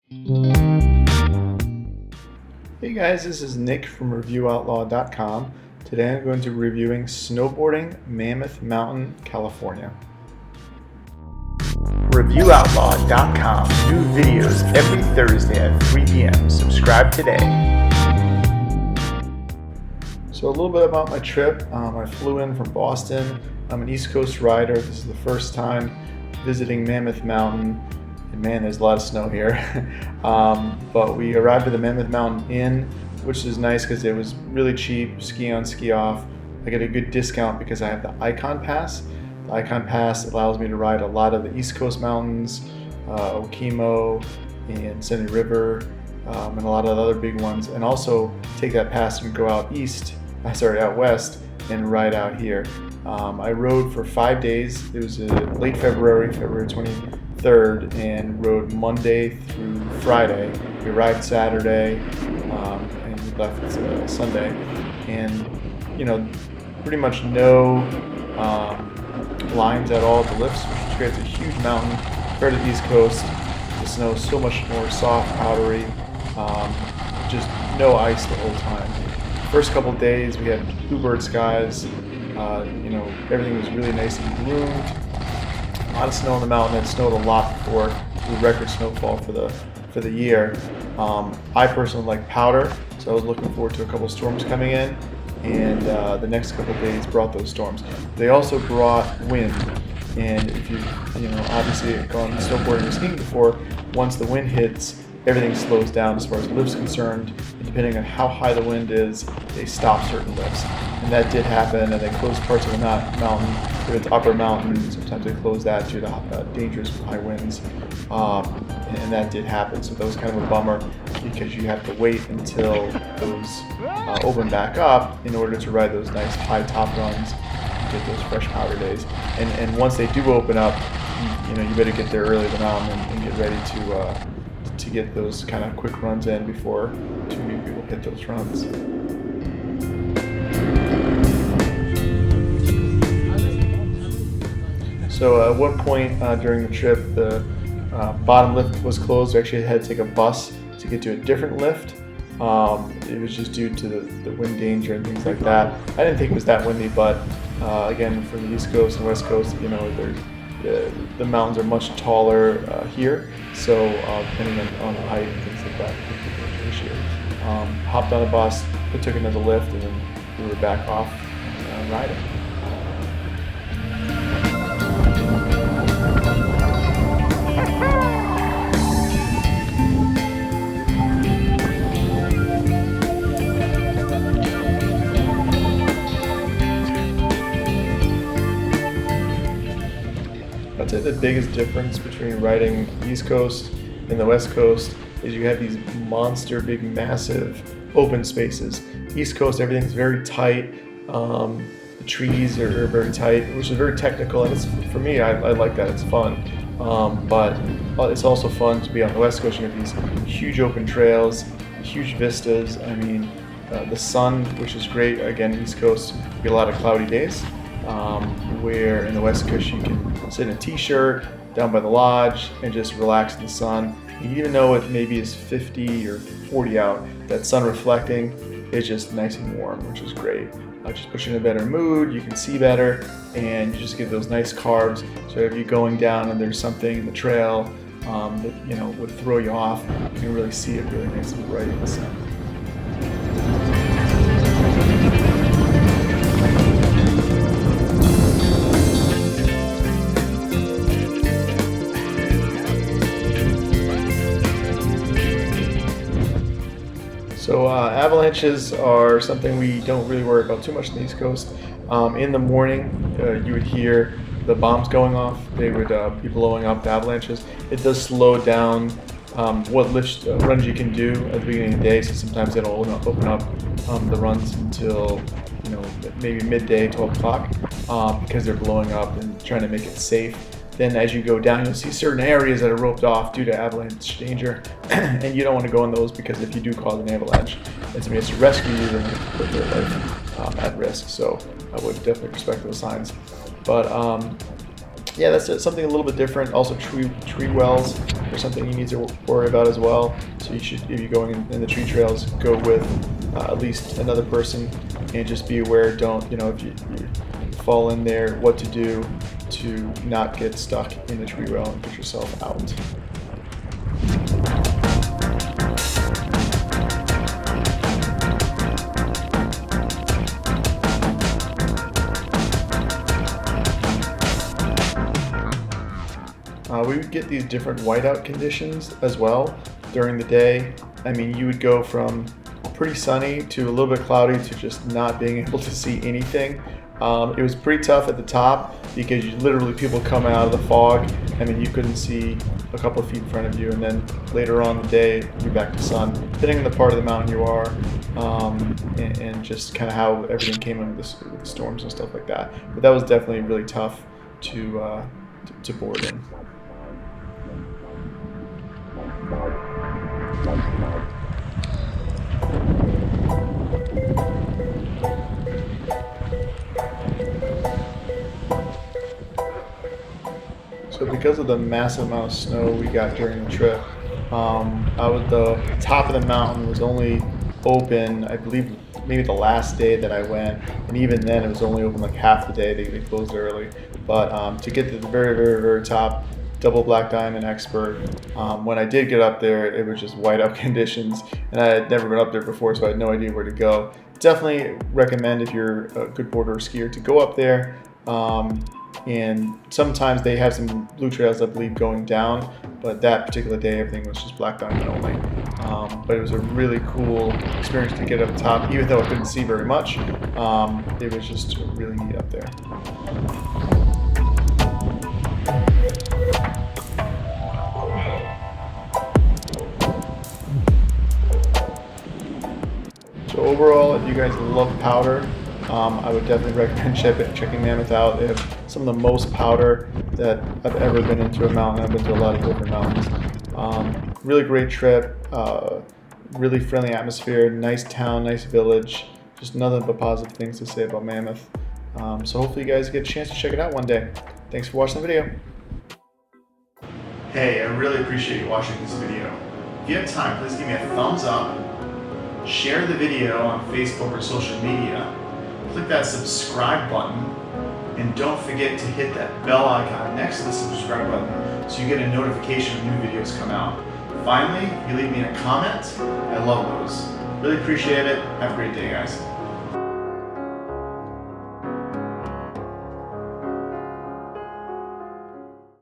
Hey guys, this is Nick from ReviewOutlaw.com. Today I'm going to be reviewing Snowboarding Mammoth Mountain, California. ReviewOutlaw.com. New videos every Thursday at 3 p.m. Subscribe today. So a little bit about my trip. I flew in from Boston. I'm an East Coast rider. This is the first time visiting Mammoth Mountain. And man, there's a lot of snow here. But we arrived at the Mammoth Mountain Inn, which is nice because it was really cheap, ski on, ski off. I get a good discount because I have the IKON pass. The IKON pass allows me to ride a lot of the East Coast mountains, Okemo and Sunny River, and a lot of the other big ones, and also take that pass and go out west and ride out here. I rode for 5 days. It was late February 23rd, and rode Monday through Friday. We arrived Saturday and we left Sunday, and pretty much no lines at all at the lifts, which is great. It's a huge mountain compared to the East Coast. The snow is so much more soft, powdery, just no ice the whole time. First couple of days we had bluebird skies. Everything was really nice and groomed. A lot of snow on the mountain. It snowed a lot before the record snowfall for the year. I personally like powder, so I was looking forward to a couple storms coming in, and the next couple of days brought those storms. They also brought wind, and if you obviously gone snowboarding or skiing before, once the wind hits, everything slows down as far as lifts concerned. And depending on how high the wind is, they stop certain lifts. And that did happen, and they closed parts of the mountain. If it's upper mountain, sometimes they close that due to dangerous high winds. And that did happen, so that was kind of a bummer because you have to wait until those open back up in order to ride those nice high top runs and get those fresh powder days. And once they do open up, you better get there early the mountain and get ready to get those kind of quick runs in before too many people hit those runs. So at one point during the trip, the bottom lift was closed. We actually had to take a bus to get to a different lift. It was just due to the wind danger and things like that. I didn't think it was that windy, but again, from the East Coast and West Coast, the mountains are much taller here, so depending on the height and things like that, it was an issue. Hopped on a bus, took another lift, and then we were back off riding. I'd say the biggest difference between riding East Coast and the West Coast is you have these monster, big, massive open spaces. East Coast, everything's very tight. The trees are very tight, which is very technical, and for me, I like that. It's fun. But it's also fun to be on the West Coast. You have these huge open trails, huge vistas. I mean, the sun, which is great. Again, East Coast, you get a lot of cloudy days. Where in the West Coast you can sit in a t-shirt down by the lodge and just relax in the sun. And even though it maybe is 50 or 40 out, that sun reflecting is just nice and warm, which is great. Just puts you in a better mood, you can see better, and you just get those nice carbs. So if you're going down and there's something in the trail that would throw you off, you can really see it really nice and bright in the sun. So avalanches are something we don't really worry about too much on the East Coast. In the morning, you would hear the bombs going off. They would be blowing up the avalanches. It does slow down what runs you can do at the beginning of the day. So sometimes they don't open up the runs until maybe midday, 12 o'clock, because they're blowing up and trying to make it safe. Then as you go down, you'll see certain areas that are roped off due to avalanche danger, and you don't want to go in those because if you do cause an avalanche and somebody has to rescue you, then you put their life at risk. So I would definitely respect those signs. But yeah, that's something a little bit different. Also, tree wells are something you need to worry about as well. So you should, if you're going in the tree trails, go with at least another person, and just be aware. Don't, if you fall in there, what to do to not get stuck in the tree well and put yourself out. We would get these different whiteout conditions as well during the day. I mean, you would go from pretty sunny to a little bit cloudy to just not being able to see anything. It was pretty tough at the top because people come out of the fog. I mean, you couldn't see a couple of feet in front of you, and then later on in the day, you're back to sun, depending on the part of the mountain you are, and just kind of how everything came in with the storms and stuff like that. But that was definitely really tough to board in. So because of the massive amount of snow we got during the trip, the top of the mountain was only open, I believe, maybe the last day that I went, and even then it was only open like half the day. They closed early. But to get to the very, very, very top, double black diamond expert, when I did get up there, it was just whiteout conditions, and I had never been up there before, so I had no idea where to go. Definitely recommend, if you're a good boarder or skier, to go up there. And sometimes they have some blue trails, I believe, going down, but that particular day everything was just black diamond only. But it was a really cool experience to get up top, even though I couldn't see very much. It was just really neat up there. So overall, if you guys love powder, I would definitely recommend checking Mammoth out. They have some of the most powder that I've ever been into a mountain. I've been to a lot of different mountains. Really great trip, really friendly atmosphere, nice town, nice village. Just nothing but positive things to say about Mammoth. So hopefully you guys get a chance to check it out one day. Thanks for watching the video. Hey, I really appreciate you watching this video. If you have time, please give me a thumbs up, share the video on Facebook or social media, click that subscribe button, and don't forget to hit that bell icon next to the subscribe button so you get a notification when new videos come out. Finally, if you leave me a comment, I love those. Really appreciate it. Have a great day, guys.